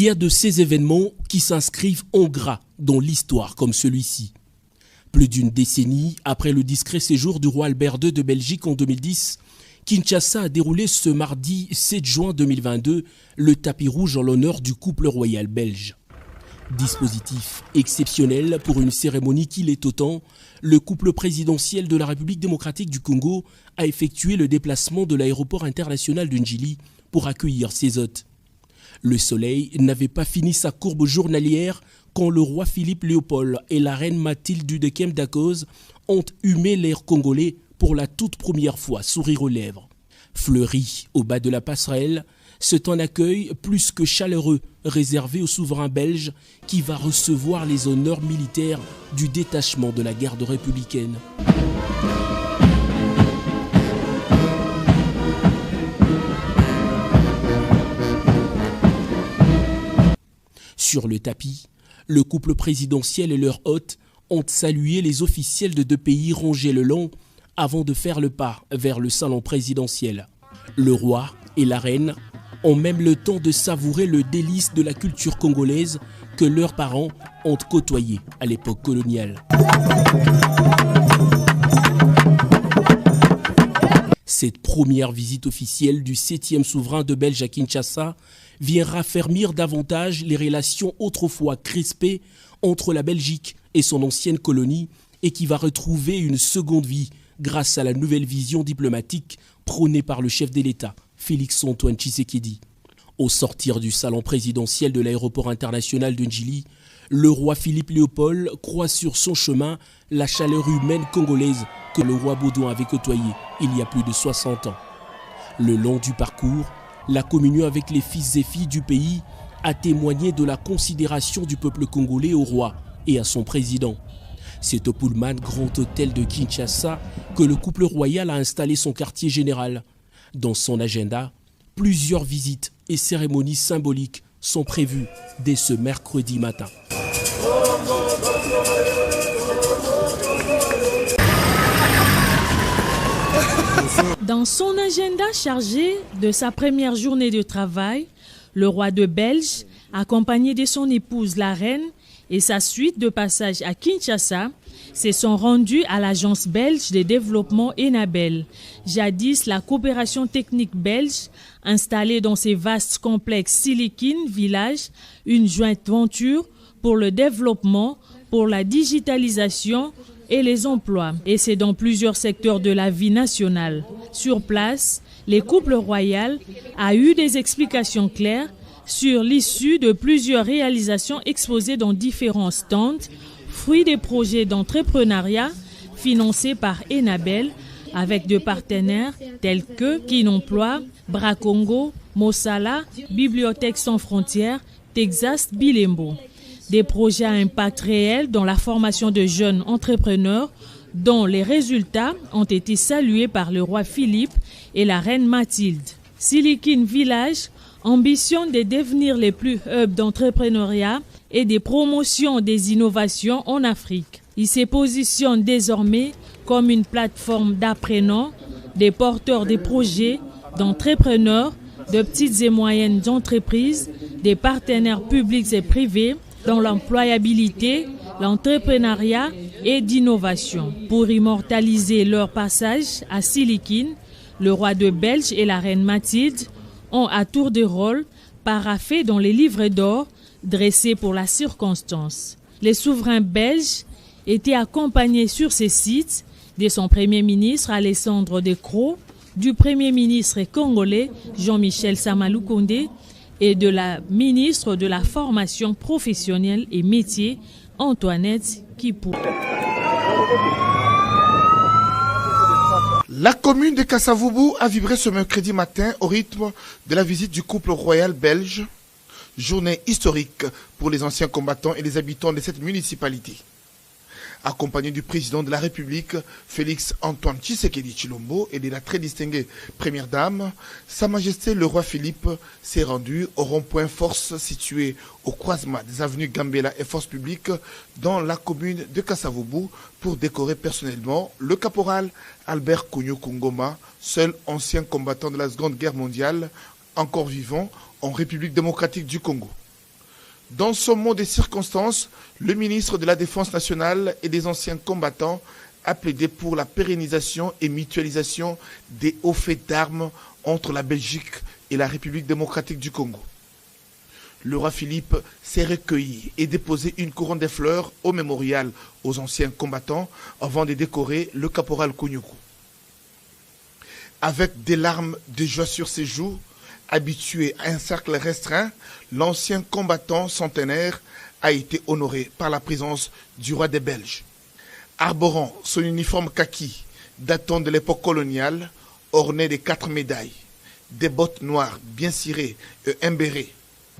y a de ces événements qui s'inscrivent en gras dans l'histoire comme celui-ci. Plus d'une décennie après le discret séjour du roi Albert II de Belgique en 2010, Kinshasa a déroulé ce mardi 7 juin 2022 le tapis rouge en l'honneur du couple royal belge. Dispositif exceptionnel pour une cérémonie qui l'est autant, le couple présidentiel de la République démocratique du Congo a effectué le déplacement de l'aéroport international de Njili pour accueillir ses hôtes. Le soleil n'avait pas fini sa courbe journalière quand le roi Philippe Léopold et la reine Mathilde Dudecem d'Akoz ont humé l'air congolais pour la toute première fois, sourire aux lèvres. Fleuri au bas de la passerelle, c'est un accueil plus que chaleureux réservé au souverain belge qui va recevoir les honneurs militaires du détachement de la garde républicaine. Sur le tapis, le couple présidentiel et leur hôte ont salué les officiels de deux pays rangés le long avant de faire le pas vers le salon présidentiel. Le roi et la reine ont même le temps de savourer le délice de la culture congolaise que leurs parents ont côtoyé à l'époque coloniale. Cette première visite officielle du 7e souverain de Belge à Kinshasa vient raffermir davantage les relations autrefois crispées entre la Belgique et son ancienne colonie et qui va retrouver une seconde vie grâce à la nouvelle vision diplomatique prônée par le chef de l'État, Félix-Antoine Tshisekedi. Au sortir du salon présidentiel de l'aéroport international de Njili, le roi Philippe Léopold croit sur son chemin la chaleur humaine congolaise que le roi Baudouin avait côtoyée il y a plus de 60 ans. Le long du parcours, la communion avec les fils et filles du pays a témoigné de la considération du peuple congolais au roi et à son président. C'est au Pullman Grand Hôtel de Kinshasa que le couple royal a installé son quartier général. Dans son agenda, plusieurs visites et cérémonies symboliques sont prévues dès ce mercredi matin. Dans son agenda chargé de sa première journée de travail, le roi de Belge, accompagné de son épouse la reine et sa suite de passage à Kinshasa, se sont rendus à l'agence belge de développement Enabel, jadis la coopération technique belge, installée dans ces vastes complexes Silicon Village, une jointe venture pour le développement, pour la digitalisation et les emplois. Et c'est dans plusieurs secteurs de la vie nationale. Sur place, les couples royaux a eu des explications claires sur l'issue de plusieurs réalisations exposées dans différents stands, fruits des projets d'entrepreneuriat financés par Enabel avec des partenaires tels que Kin'Emploi, Bracongo, Mosala, Bibliothèque sans frontières, Texas Bilembo. Des projets à impact réel dans la formation de jeunes entrepreneurs dont les résultats ont été salués par le roi Philippe et la reine Mathilde. Silicon Village ambitionne de devenir les plus hubs d'entrepreneuriat et de promotion des innovations en Afrique. Il se positionne désormais comme une plateforme d'apprenants, des porteurs de projets, d'entrepreneurs, de petites et moyennes entreprises, des partenaires publics et privés dans l'employabilité, l'entrepreneuriat et d'innovation. Pour immortaliser leur passage à Silicon, le roi de Belge et la reine Mathilde ont à tour de rôle paraphé dans les livres d'or dressés pour la circonstance. Les souverains belges étaient accompagnés sur ces sites de son premier ministre Alessandro De Croo, du premier ministre congolais Jean-Michel Samalou Kondé et de la ministre de la Formation professionnelle et métiers Antoinette Kipou. La commune de Kasavubu a vibré ce mercredi matin au rythme de la visite du couple royal belge, journée historique pour les anciens combattants et les habitants de cette municipalité. Accompagné du président de la République, Félix-Antoine Tshisekedi Tshilombo, et de la très distinguée première dame, Sa Majesté le roi Philippe s'est rendu au rond-point Force situé au croisement des avenues Gambela et Force publique dans la commune de Kasavubu pour décorer personnellement le caporal Albert Kounyo Kungoma, seul ancien combattant de la Seconde Guerre mondiale, encore vivant en République démocratique du Congo. Dans ce mot des circonstances, le ministre de la Défense nationale et des anciens combattants a plaidé pour la pérennisation et mutualisation des hauts faits d'armes entre la Belgique et la République démocratique du Congo. Le roi Philippe s'est recueilli et déposé une couronne de fleurs au mémorial aux anciens combattants avant de décorer le caporal Kounyoukou. Avec des larmes de joie sur ses joues, habitué à un cercle restreint, l'ancien combattant centenaire a été honoré par la présence du roi des Belges. Arborant son uniforme kaki datant de l'époque coloniale, orné de 4 médailles, des bottes noires bien cirées et un béret.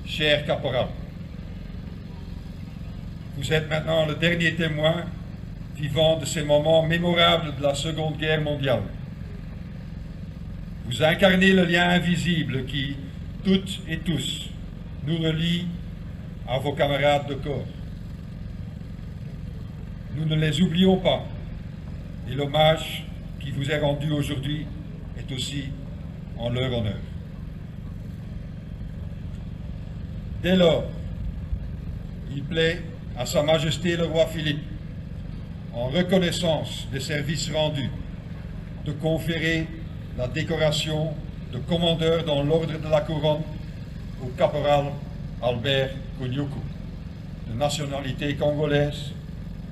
Cher caporal, vous êtes maintenant le dernier témoin vivant de ces moments mémorables de la Seconde Guerre mondiale. Vous incarnez le lien invisible qui, toutes et tous, nous relie à vos camarades de corps. Nous ne les oublions pas et l'hommage qui vous est rendu aujourd'hui est aussi en leur honneur. Dès lors, il plaît à Sa Majesté le roi Philippe, en reconnaissance des services rendus, de conférer la décoration de commandeur dans l'ordre de la couronne au caporal Albert Kounyoukou, de nationalité congolaise,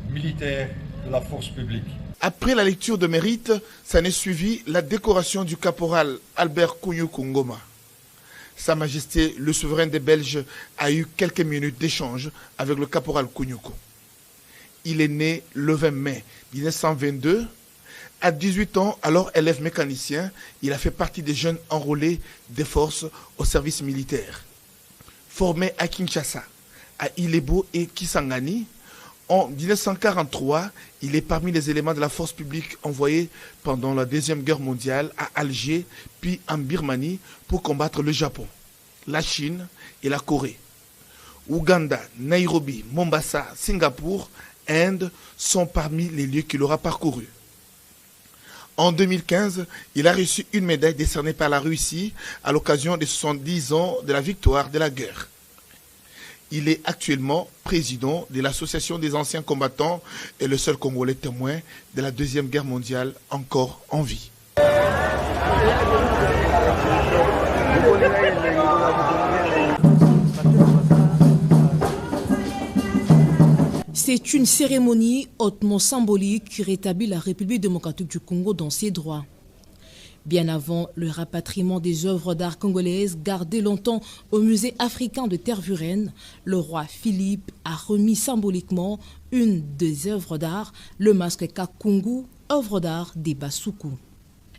militaire de la force publique. Après la lecture de mérite, s'en est suivi la décoration du caporal Albert Kounyoukou Ngoma. Sa Majesté, le souverain des Belges, a eu quelques minutes d'échange avec le caporal Kounyoukou. Il est né le 20 mai 1922. À 18 ans, alors élève mécanicien, il a fait partie des jeunes enrôlés des forces au service militaire. Formé à Kinshasa, à Ilebo et Kisangani, en 1943, il est parmi les éléments de la force publique envoyés pendant la Deuxième Guerre mondiale à Alger, puis en Birmanie pour combattre le Japon, la Chine et la Corée. Ouganda, Nairobi, Mombasa, Singapour, Inde sont parmi les lieux qu'il aura parcourus. En 2015, il a reçu une médaille décernée par la Russie à l'occasion des 70 ans de la victoire de la guerre. Il est actuellement président de l'Association des anciens combattants et le seul Congolais témoin de la Deuxième Guerre mondiale encore en vie. C'est une cérémonie hautement symbolique qui rétablit la République démocratique du Congo dans ses droits. Bien avant le rapatriement des œuvres d'art congolaises gardées longtemps au musée africain de Tervuren, le roi Philippe a remis symboliquement une des œuvres d'art, le masque Kakungu, œuvre d'art des Basuku.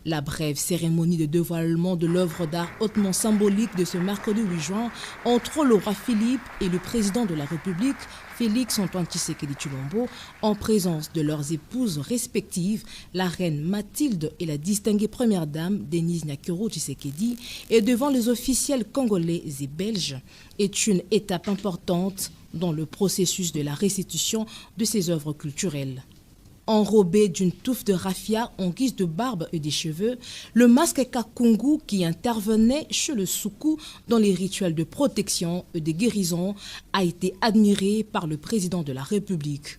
La brève cérémonie de dévoilement de l'œuvre d'art hautement symbolique de ce mercredi 8 juin entre le roi Philippe et le président de la République, Félix-Antoine Tshisekedi Tshilombo, en présence de leurs épouses respectives, la reine Mathilde et la distinguée première dame Denise Nyakero Tshisekedi, et devant les officiels congolais et belges, est une étape importante dans le processus de la restitution de ces œuvres culturelles. Enrobé d'une touffe de raffia en guise de barbe et des cheveux, le masque Kakungu qui intervenait chez le Soukou dans les rituels de protection et de guérison a été admiré par le président de la République.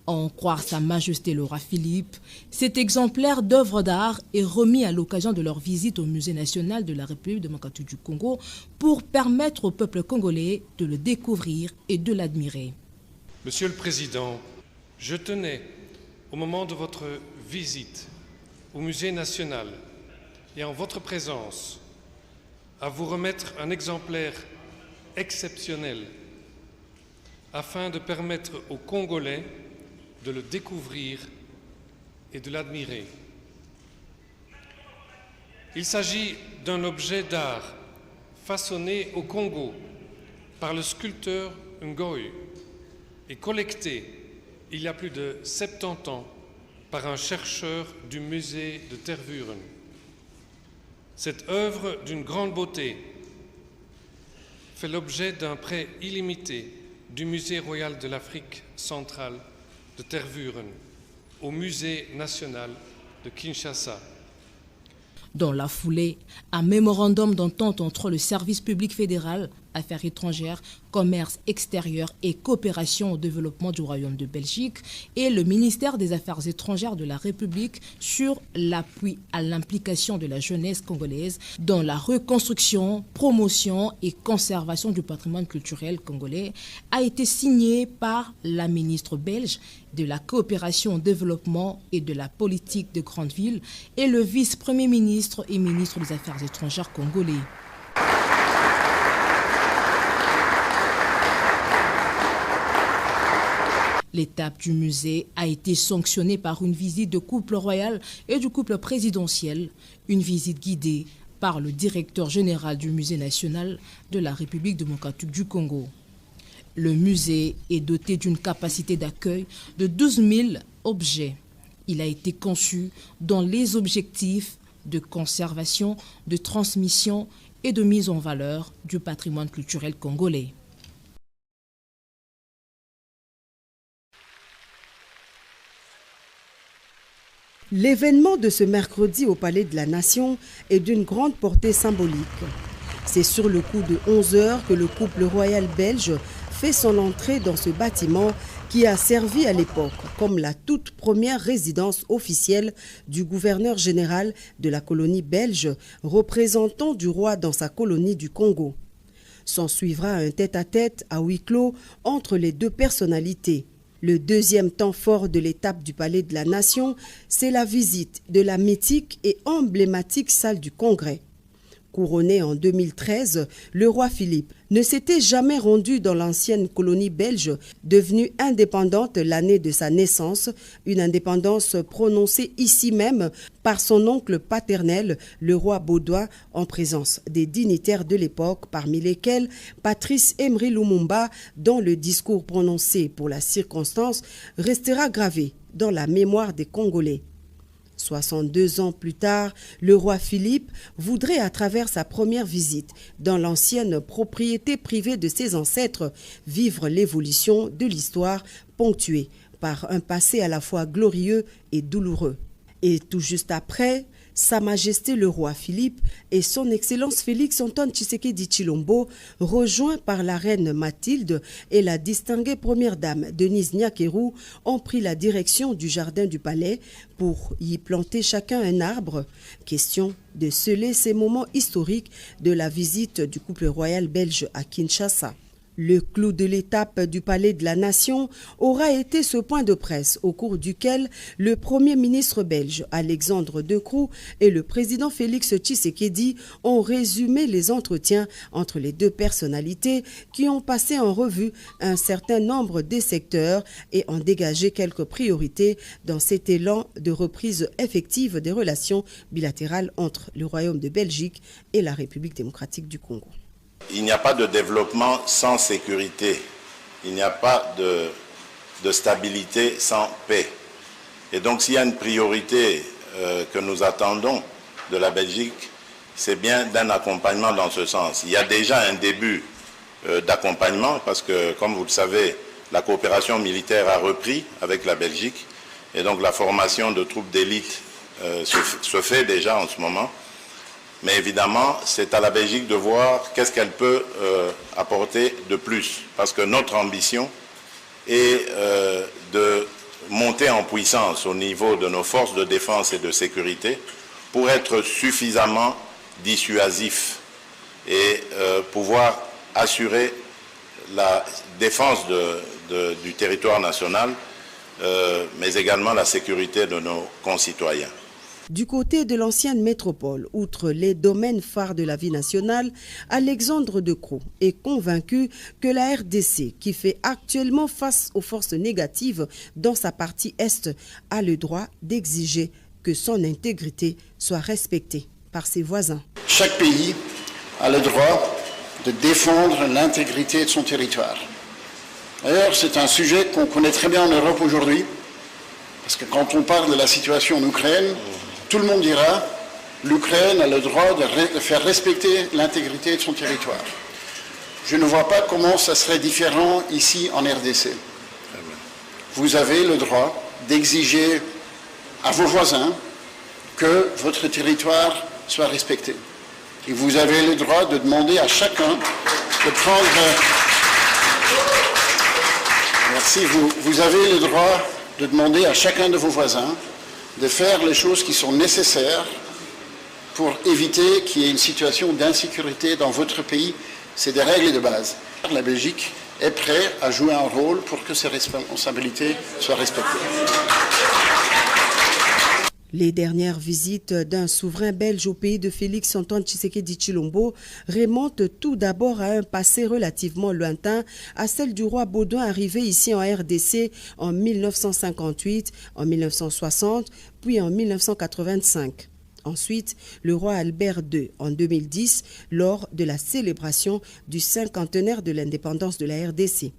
À en croire Sa Majesté le roi Philippe, cet exemplaire d'œuvre d'art est remis à l'occasion de leur visite au Musée national de la République démocratique du Congo pour permettre au peuple congolais de le découvrir et de l'admirer. Monsieur le Président, je tenais, au moment de votre visite au Musée national et en votre présence, à vous remettre un exemplaire exceptionnel afin de permettre aux Congolais de le découvrir et de l'admirer. Il s'agit d'un objet d'art façonné au Congo par le sculpteur Ngoy et collecté il y a plus de 70 ans par un chercheur du musée de Tervuren. Cette œuvre d'une grande beauté fait l'objet d'un prêt illimité du Musée royal de l'Afrique centrale de Tervuren au Musée national de Kinshasa. Dans la foulée, un mémorandum d'entente entre le service public fédéral Affaires étrangères, Commerce extérieur et Coopération au développement du Royaume de Belgique et le ministère des Affaires étrangères de la République sur l'appui à l'implication de la jeunesse congolaise dans la reconstruction, promotion et conservation du patrimoine culturel congolais a été signé par la ministre belge de la Coopération au développement et de la politique de grandes villes et le vice-premier ministre et ministre des Affaires étrangères congolais. L'étape du musée a été sanctionnée par une visite du couple royal et du couple présidentiel, une visite guidée par le directeur général du Musée national de la République démocratique du Congo. Le musée est doté d'une capacité d'accueil de 12 000 objets. Il a été conçu dans les objectifs de conservation, de transmission et de mise en valeur du patrimoine culturel congolais. L'événement de ce mercredi au Palais de la Nation est d'une grande portée symbolique. C'est sur le coup de 11 h que le couple royal belge fait son entrée dans ce bâtiment qui a servi à l'époque comme la toute première résidence officielle du gouverneur général de la colonie belge, représentant du roi dans sa colonie du Congo. S'en suivra un tête-à-tête à huis clos entre les deux personnalités. Le deuxième temps fort de l'étape du Palais de la Nation, c'est la visite de la mythique et emblématique salle du Congrès. Couronné en 2013, le roi Philippe ne s'était jamais rendu dans l'ancienne colonie belge, devenue indépendante l'année de sa naissance, une indépendance prononcée ici même par son oncle paternel, le roi Baudouin, en présence des dignitaires de l'époque, parmi lesquels Patrice Emery Lumumba, dont le discours prononcé pour la circonstance restera gravé dans la mémoire des Congolais. 62 ans plus tard, le roi Philippe voudrait, à travers sa première visite dans l'ancienne propriété privée de ses ancêtres, vivre l'évolution de l'histoire ponctuée par un passé à la fois glorieux et douloureux. Et tout juste après, Sa Majesté le roi Philippe et son Excellence Félix Antoine Tshisekedi Tshilombo, rejoints par la reine Mathilde et la distinguée première dame Denise Nyakeru, ont pris la direction du jardin du palais pour y planter chacun un arbre. Question de sceller ces moments historiques de la visite du couple royal belge à Kinshasa. Le clou de l'étape du Palais de la Nation aura été ce point de presse au cours duquel le Premier ministre belge Alexandre De Croo et le président Félix Tshisekedi ont résumé les entretiens entre les deux personnalités qui ont passé en revue un certain nombre de secteurs et ont dégagé quelques priorités dans cet élan de reprise effective des relations bilatérales entre le Royaume de Belgique et la République démocratique du Congo. Il n'y a pas de développement sans sécurité. Il n'y a pas de stabilité sans paix. Et donc s'il y a une priorité que nous attendons de la Belgique, c'est bien d'un accompagnement dans ce sens. Il y a déjà un début d'accompagnement parce que, comme vous le savez, la coopération militaire a repris avec la Belgique. Et donc la formation de troupes d'élite se fait déjà en ce moment. Mais évidemment, c'est à la Belgique de voir qu'est-ce qu'elle peut apporter de plus. Parce que notre ambition est de monter en puissance au niveau de nos forces de défense et de sécurité pour être suffisamment dissuasif et pouvoir assurer la défense du territoire national, mais également la sécurité de nos concitoyens. Du côté de l'ancienne métropole, outre les domaines phares de la vie nationale, Alexandre De Croo est convaincu que la RDC, qui fait actuellement face aux forces négatives dans sa partie Est, a le droit d'exiger que son intégrité soit respectée par ses voisins. Chaque pays a le droit de défendre l'intégrité de son territoire. D'ailleurs, c'est un sujet qu'on connaît très bien en Europe aujourd'hui, parce que quand on parle de la situation en Ukraine, tout le monde dira l'Ukraine a le droit de faire respecter l'intégrité de son territoire. Je ne vois pas comment ça serait différent ici en RDC. Vous avez le droit d'exiger à vos voisins que votre territoire soit respecté. Et vous avez le droit de demander à chacun de prendre... Merci. Vous avez le droit de demander à chacun de vos voisins de faire les choses qui sont nécessaires pour éviter qu'il y ait une situation d'insécurité dans votre pays. C'est des règles de base. La Belgique est prête à jouer un rôle pour que ces responsabilités soient respectées. Les dernières visites d'un souverain belge au pays de Félix-Antoine Tshisekedi Tshilombo remontent tout d'abord à un passé relativement lointain, à celle du roi Baudouin arrivé ici en RDC en 1958, en 1960, puis en 1985. Ensuite, le roi Albert II en 2010, lors de la célébration du cinquantenaire de l'indépendance de la RDC.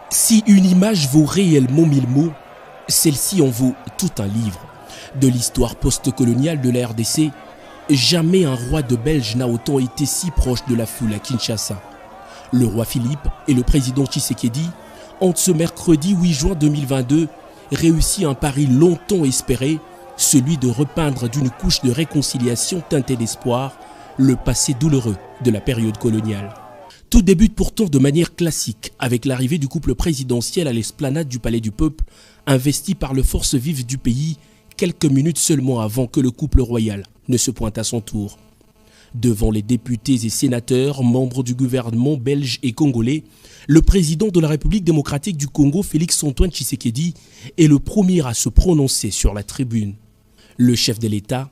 Si une image vaut réellement 1000 mots, celle-ci en vaut tout un livre. De l'histoire post-coloniale de la RDC, jamais un roi de Belge n'a autant été si proche de la foule à Kinshasa. Le roi Philippe et le président Tshisekedi ont ce mercredi 8 juin 2022 réussi un pari longtemps espéré, celui de repeindre d'une couche de réconciliation teintée d'espoir le passé douloureux de la période coloniale. Tout débute pourtant de manière classique avec l'arrivée du couple présidentiel à l'esplanade du Palais du Peuple, investi par les forces vives du pays quelques minutes seulement avant que le couple royal ne se pointe à son tour. Devant les députés et sénateurs, membres du gouvernement belge et congolais, le président de la République démocratique du Congo, Félix-Antoine Tshisekedi, est le premier à se prononcer sur la tribune. Le chef de l'État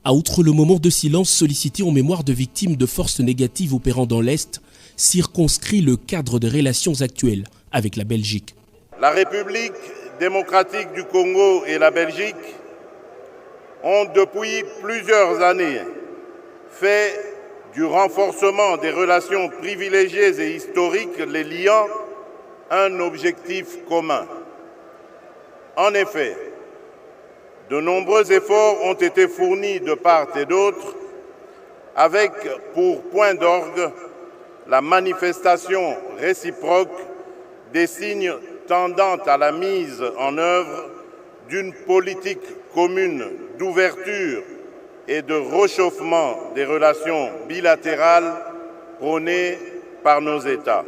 a, outre le moment de silence sollicité en mémoire de victimes de forces négatives opérant dans l'Est, circonscrit le cadre de relations actuelles avec la Belgique. La République démocratique du Congo et la Belgique ont depuis plusieurs années fait du renforcement des relations privilégiées et historiques les liant un objectif commun. En effet, de nombreux efforts ont été fournis de part et d'autre avec pour point d'orgue la manifestation réciproque des signes tendant à la mise en œuvre d'une politique commune d'ouverture et de réchauffement des relations bilatérales prônées par nos États.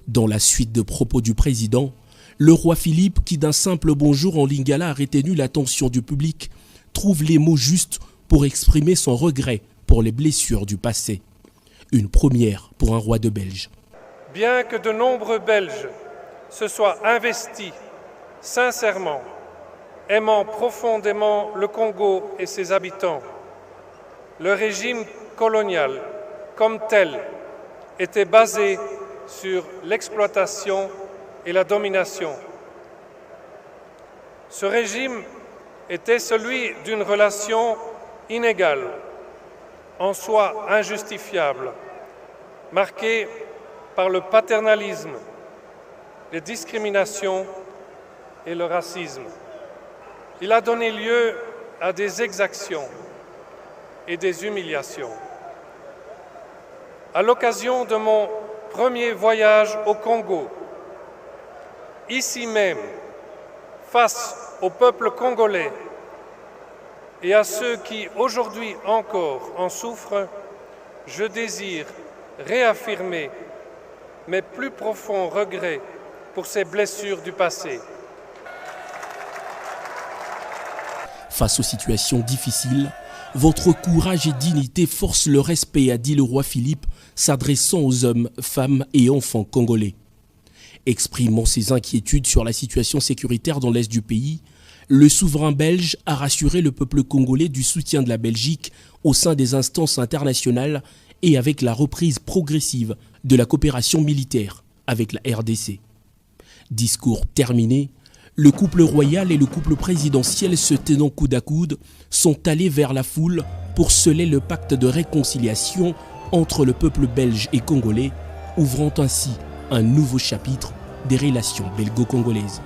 Dans la suite de propos du président, le roi Philippe, qui d'un simple bonjour en lingala a retenu l'attention du public, trouve les mots justes pour exprimer son regret pour les blessures du passé. Une première pour un roi de Belge. Bien que de nombreux Belges se soient investis sincèrement, aimant profondément le Congo et ses habitants, le régime colonial comme tel était basé sur l'exploitation et la domination. Ce régime était celui d'une relation inégale, en soi injustifiable, marquée par le paternalisme, les discriminations et le racisme. Il a donné lieu à des exactions et des humiliations. À l'occasion de mon premier voyage au Congo, ici même, face au peuple congolais et à ceux qui aujourd'hui encore en souffrent, je désire réaffirmer mes plus profonds regrets pour ces blessures du passé. Face aux situations difficiles, votre courage et dignité forcent le respect, a dit le roi Philippe, s'adressant aux hommes, femmes et enfants congolais. Exprimant ses inquiétudes sur la situation sécuritaire dans l'est du pays, le souverain belge a rassuré le peuple congolais du soutien de la Belgique au sein des instances internationales et avec la reprise progressive de la coopération militaire avec la RDC. Discours terminé, le couple royal et le couple présidentiel se tenant coude à coude sont allés vers la foule pour sceller le pacte de réconciliation entre le peuple belge et congolais, ouvrant ainsi un nouveau chapitre des relations belgo-congolaises.